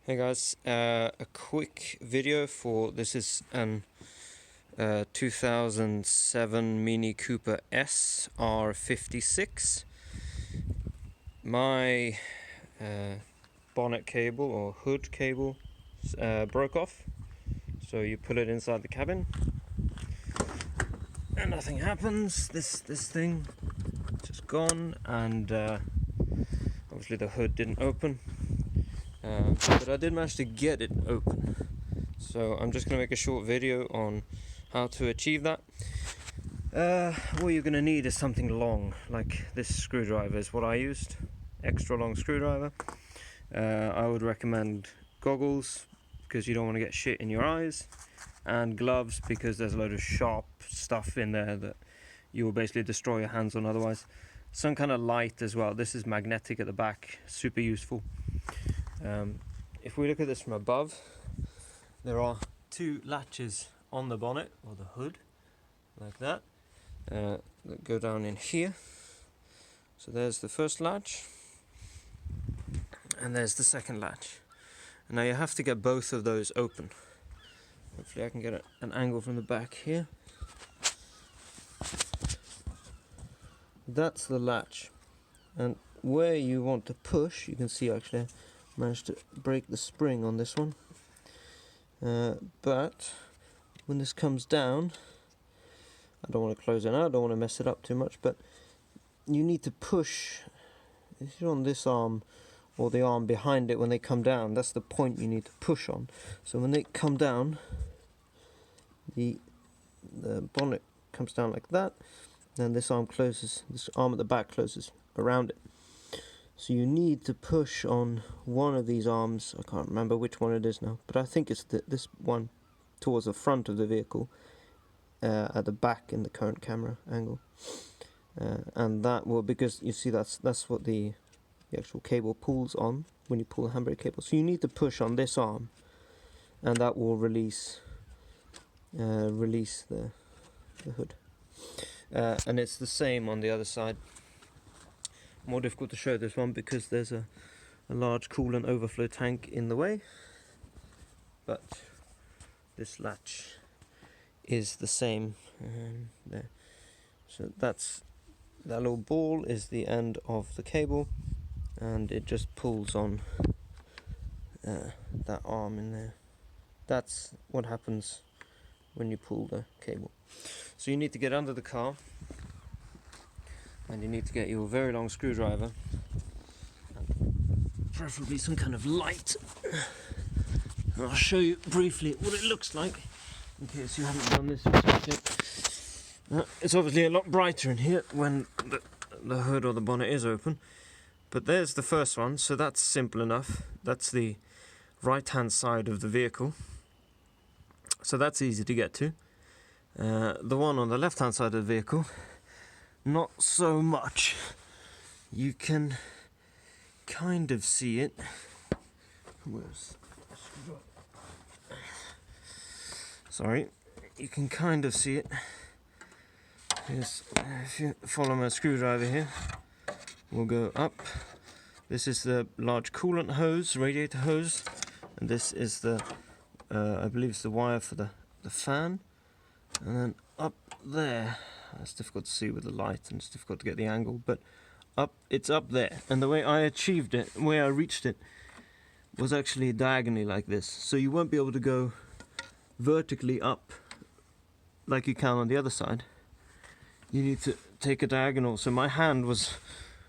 Hey guys, a quick video for this is an 2007 Mini Cooper S R56. My bonnet cable or hood cable broke off, so you put it inside the cabin and nothing happens. This thing just gone, and obviously the hood didn't open. But I did manage to get it open, so I'm just going to make a short video on how to achieve that. What you're going to need is something long, like this screwdriver is what I used, extra long screwdriver. I would recommend goggles because you don't want to get shit in your eyes, and gloves because there's a load of sharp stuff in there that you will basically destroy your hands on otherwise. Some kind of light as well. This is magnetic at the back, super useful. If we look at this from above, there are two latches on the bonnet or the hood, like that go down in here. So there's the first latch, and there's the second latch. And now you have to get both of those open. Hopefully I can get an angle from the back here. That's the latch, and where you want to push, you can see actually I managed to break the spring on this one, but when this comes down, I don't want to close it out, I don't want to mess it up too much, but you need to push. If you're on this arm or the arm behind it, when they come down, that's the point you need to push on. So when they come down, the bonnet comes down like that, then this arm closes, this arm at the back closes around it. So you need to push on one of these arms. I can't remember which one it is now, but I think it's this one towards the front of the vehicle, at the back in the current camera angle, and that will, because you see that's what the actual cable pulls on when you pull the handbrake cable. So you need to push on this arm, and that will release the hood. And it's the same on the other side. More difficult to show this one because there's a large coolant overflow tank in the way, but this latch is the same there. So that little ball is the end of the cable, and it just pulls on that arm in there. That's what happens when you pull the cable. So you need to get under the car, and you need to get your very long screwdriver, and preferably some kind of light. And I'll show you briefly what it looks like, in case you haven't done this research yet. It's obviously a lot brighter in here when the hood or the bonnet is open, but there's the first one, so that's simple enough. That's the right hand side of the vehicle, so that's easy to get to. The one on the left hand side of the vehicle, not so much. You can kind of see it. Sorry, you can kind of see it. Here's, if you follow my screwdriver here, we'll go up. This is the large coolant hose, radiator hose, and this is the, I believe it's the wire for the fan. And then up there, it's difficult to see with the light and it's difficult to get the angle, but it's up there. And the way I achieved it, the way I reached it, was actually diagonally like this. So you won't be able to go vertically up like you can on the other side. You need to take a diagonal. So my hand was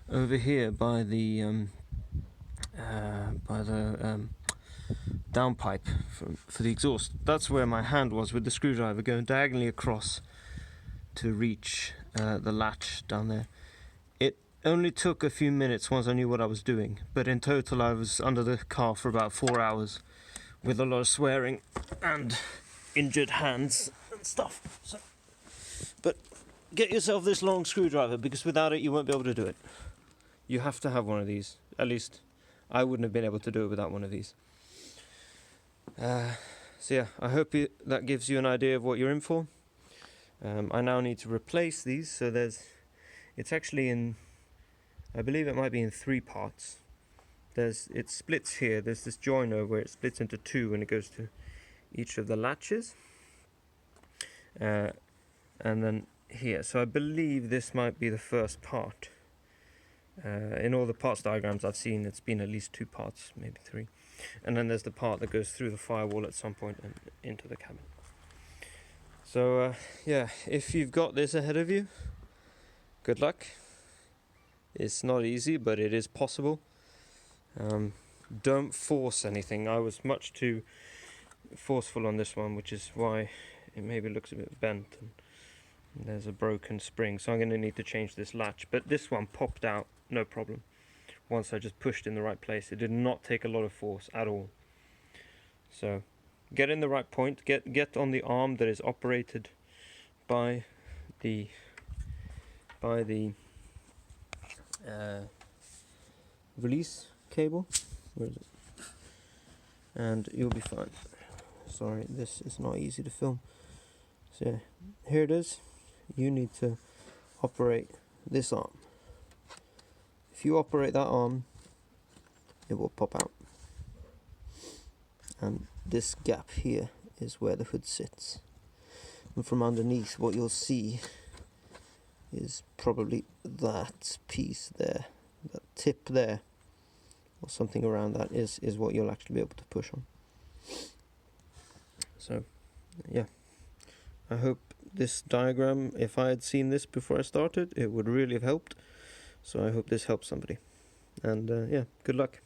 over here by the downpipe for the exhaust. That's where my hand was, with the screwdriver going diagonally across to reach the latch down there. It only took a few minutes once I knew what I was doing, but in total I was under the car for about 4 hours with a lot of swearing and injured hands and stuff. So, but get yourself this long screwdriver, because without it you won't be able to do it. You have to have one of these. At least I wouldn't have been able to do it without one of these. So yeah, I hope that gives you an idea of what you're in for. I now need to replace these, so it's actually in, I believe it might be in 3 parts. it splits here. There's this joiner where it splits into two when it goes to each of the latches, and then here. So I believe this might be the first part. In all the parts diagrams I've seen, it's been at least 2 parts, maybe 3, and then there's the part that goes through the firewall at some point and into the cabin. So yeah, if you've got this ahead of you, good luck. It's not easy, but it is possible. Don't force anything. I was much too forceful on this one, which is why it maybe looks a bit bent and there's a broken spring. So I'm going to need to change this latch, but this one popped out no problem once I just pushed in the right place. It did not take a lot of force at all. So get in the right point, get on the arm that is operated by the release cable. Where is it? And you'll be fine. Sorry, this is not easy to film. So here it is. You need to operate this arm. If you operate that arm, it will pop out. And this gap here is where the hood sits. And from underneath, what you'll see is probably that piece there, that tip there, or something around that is what you'll actually be able to push on. So yeah, I hope this diagram, if I had seen this before I started, it would really have helped. So I hope this helps somebody. And yeah, good luck.